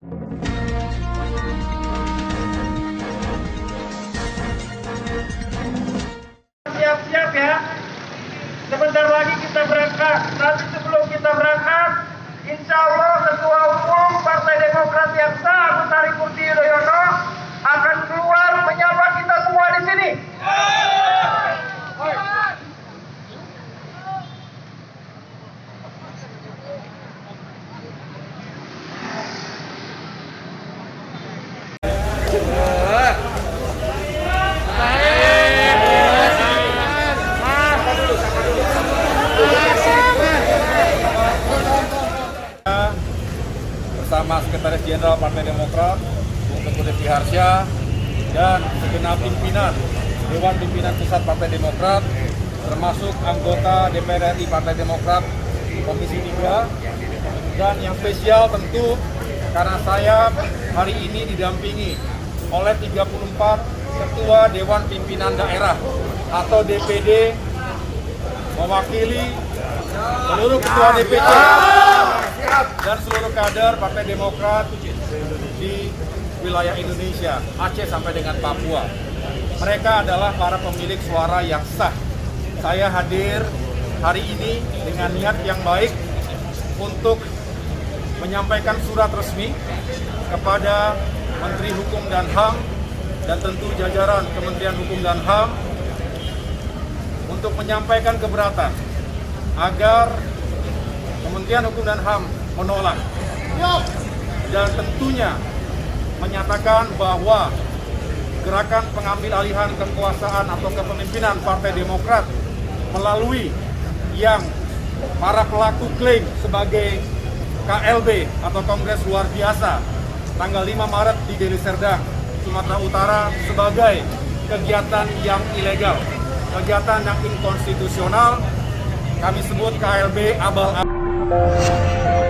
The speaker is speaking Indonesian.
Siap-siap ya. Sebentar lagi kita berangkat. Tapi sebelum kita berangkat, insya Allah Ketua Umum Partai Demokrat yang sah, Butari Kursi Yudhoyono, akan keluar menyapa kita semua di sini. Bersama Sekretaris Jenderal Partai Demokrat, Bung Teguh Rifki Harsha, dan segenap pimpinan Dewan Pimpinan Pusat Partai Demokrat, termasuk anggota DPR RI Partai Demokrat Komisi 3, dan yang spesial tentu karena saya hari ini didampingi oleh 34 Ketua Dewan Pimpinan Daerah atau DPD, mewakili seluruh Ketua DPC dan seluruh kader Partai Demokrat di wilayah Indonesia, Aceh sampai dengan Papua. Mereka adalah para pemilik suara yang sah. Saya hadir hari ini dengan niat yang baik untuk menyampaikan surat resmi kepada Menteri Hukum dan HAM dan tentu jajaran Kementerian Hukum dan HAM untuk menyampaikan keberatan agar Kementerian Hukum dan HAM menolak dan tentunya menyatakan bahwa gerakan pengambil alihan kekuasaan atau kepemimpinan Partai Demokrat melalui yang para pelaku klaim sebagai KLB atau Kongres Luar Biasa tanggal 5 Maret di Deli Serdang, Sumatera Utara sebagai kegiatan yang ilegal, kegiatan yang inkonstitusional, kami sebut KLB abal-abal.